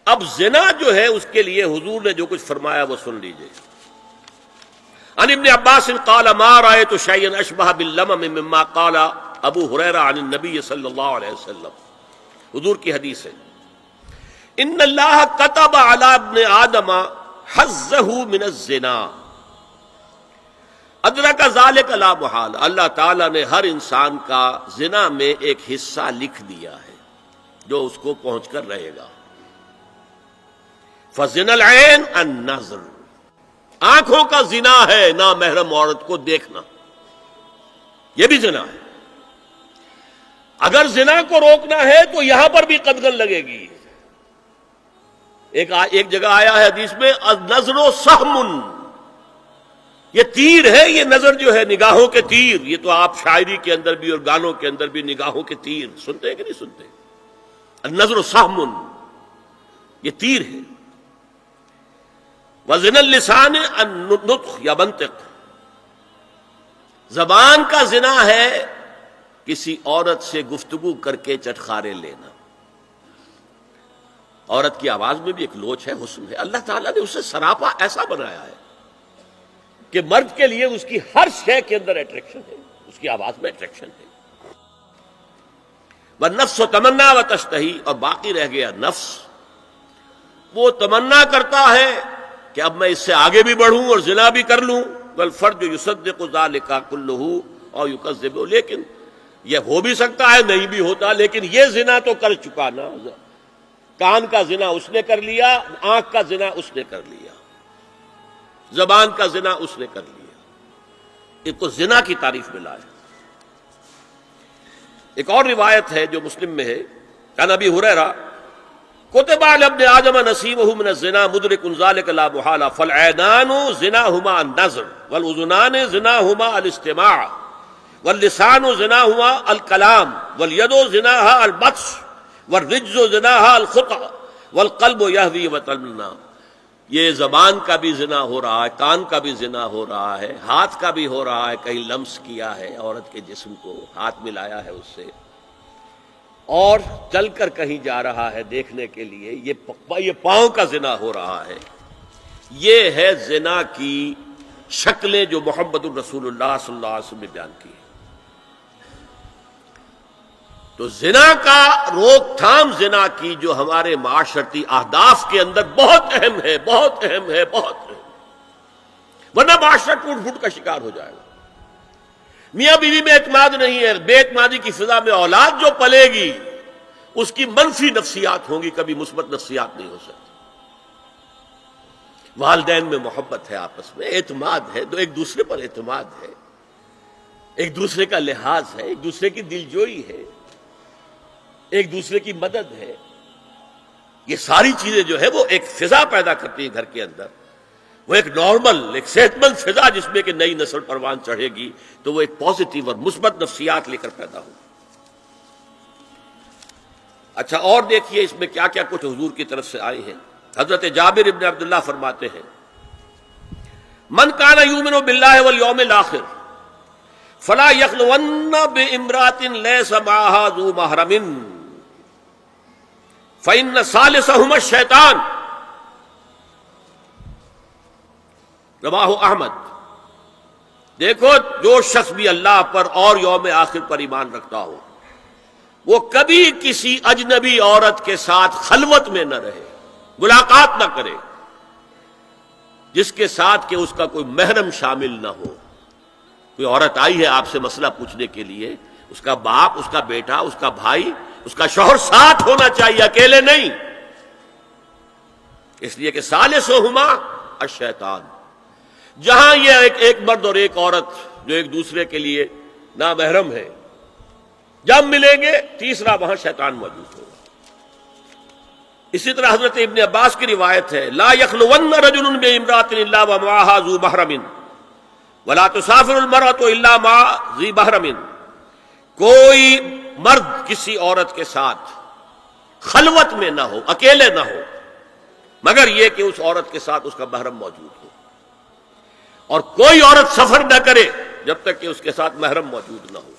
اب زنا جو ہے اس کے لیے حضور نے جو کچھ فرمایا وہ سن لیجئے. عن ابن عباس قال ما رأيت شيئا اشبه باللمم مما قال ابو ہریرہ عن النبی صلی اللہ علیہ وسلم. حضور کی حدیث ہے ان اللہ كتب على ابن آدم حظه من الزنا ادرک ذلک لا محال. اللہ تعالیٰ نے ہر انسان کا زنا میں ایک حصہ لکھ دیا ہے جو اس کو پہنچ کر رہے گا. فزنا العین النظر، آنکھوں کا زنا ہے نامحرم عورت کو دیکھنا، یہ بھی زنا ہے. اگر زنا کو روکنا ہے تو یہاں پر بھی قدغن لگے گی. ایک جگہ آیا ہے حدیث میں النظر سہم، یہ تیر ہے. یہ نظر جو ہے نگاہوں کے تیر، یہ تو آپ شاعری کے اندر بھی اور گانوں کے اندر بھی نگاہوں کے تیر سنتے ہیں کہ نہیں سنتے؟ النظر سہم، یہ تیر ہے. وزن اللسان النطق یا منطق، زبان کا زنا ہے کسی عورت سے گفتگو کر کے چٹخارے لینا. عورت کی آواز میں بھی ایک لوچ ہے، حسن ہے. اللہ تعالیٰ نے اسے سراپا ایسا بنایا ہے کہ مرد کے لیے اس کی ہر شے کے اندر اٹریکشن ہے، اس کی آواز میں اٹریکشن ہے. والنفس تمنا و تشتہی، اور باقی رہ گیا نفس، وہ تمنا کرتا ہے کہ اب میں اس سے آگے بھی بڑھوں اور زنا بھی کر لوں. والفرج یصدق ذلک کلہ او یکذب، لیکن یہ ہو بھی سکتا ہے نہیں بھی ہوتا، لیکن یہ زنا تو کر چکا نا. کان کا زنا اس نے کر لیا، آنکھ کا زنا اس نے کر لیا، زبان کا زنا اس نے کر لیا. ایک تو زنا کی تعریف میں لایا. ایک اور روایت ہے جو مسلم میں ہے، عن ابی ہریرہ کتب علی ابن آدم نصیبہ من الزنا مدرک ذلک لا محالہ فالعینان زناہما النظر والاذنان زناہما الاستماع واللسان زناہما الکلام والید زناہا البطش والرجز زناہا الخطأ والقلب یہوی وتمنا. یہ زبان کا بھی زنا ہو رہا ہے، کان کا بھی زنا ہو رہا ہے، ہاتھ کا بھی ہو رہا ہے. کہیں لمس کیا ہے عورت کے جسم کو، ہاتھ ملایا ہے اس سے، اور چل کر کہیں جا رہا ہے دیکھنے کے لیے، یہ پاؤں کا زنا ہو رہا ہے. یہ ہے زنا کی شکلیں جو محمد الرسول اللہ صلی اللہ علیہ وسلم نے بیان کی. تو زنا کا روک تھام، زنا کی جو ہمارے معاشرتی اہداف کے اندر بہت اہم ہے، بہت اہم ہے، بہت اہم، ورنہ معاشرہ ٹوٹ پھوٹ کا شکار ہو جائے گا. میاں بیوی میں اعتماد نہیں ہے، بے اعتمادی کی فضا میں اولاد جو پلے گی اس کی منفی نفسیات ہوں گی، کبھی مثبت نفسیات نہیں ہو سکتی. والدین میں محبت ہے، آپس میں اعتماد ہے، ایک دوسرے پر اعتماد ہے، ایک دوسرے کا لحاظ ہے، ایک دوسرے کی دلجوئی ہے، ایک دوسرے کی مدد ہے. یہ ساری چیزیں جو ہے وہ ایک فضا پیدا کرتی ہیں گھر کے اندر. وہ ایک نارمل، ایک صحت مند فضا جس میں کہ نئی نسل پروان چڑھے گی تو وہ ایک پازیٹیو اور مثبت نفسیات لے کر پیدا ہو. اچھا، اور دیکھیے اس میں کیا کیا کچھ حضور کی طرف سے آئے ہیں. حضرت جابر ابن عبداللہ فرماتے ہیں من کان یؤمن باللہ والیوم الآخر فلا یخلون بامرأۃ لیس معها ذو محرم فإن ثالثہما الشیطان. رواہ احمد. دیکھو، جو شخص بھی اللہ پر اور یوم آخر پر ایمان رکھتا ہو وہ کبھی کسی اجنبی عورت کے ساتھ خلوت میں نہ رہے، ملاقات نہ کرے جس کے ساتھ کہ اس کا کوئی محرم شامل نہ ہو. کوئی عورت آئی ہے آپ سے مسئلہ پوچھنے کے لیے، اس کا باپ، اس کا بیٹا، اس کا بھائی، اس کا شوہر ساتھ ہونا چاہیے، اکیلے نہیں. اس لیے کہ ثالثہما الشیطان. جہاں یہ ایک مرد اور ایک عورت جو ایک دوسرے کے لیے نامحرم ہے، جب ملیں گے تیسرا وہاں شیطان موجود ہوگا. اسی طرح حضرت ابن عباس کی روایت ہے لا یخلون رجل بامرأۃ الا ومعها ذو محرم ولا تسافر المرأة الا مع ذی محرم. کوئی مرد کسی عورت کے ساتھ خلوت میں نہ ہو، اکیلے نہ ہو، مگر یہ کہ اس عورت کے ساتھ اس کا محرم موجود ہو. اور کوئی عورت سفر نہ کرے جب تک کہ اس کے ساتھ محرم موجود نہ ہو.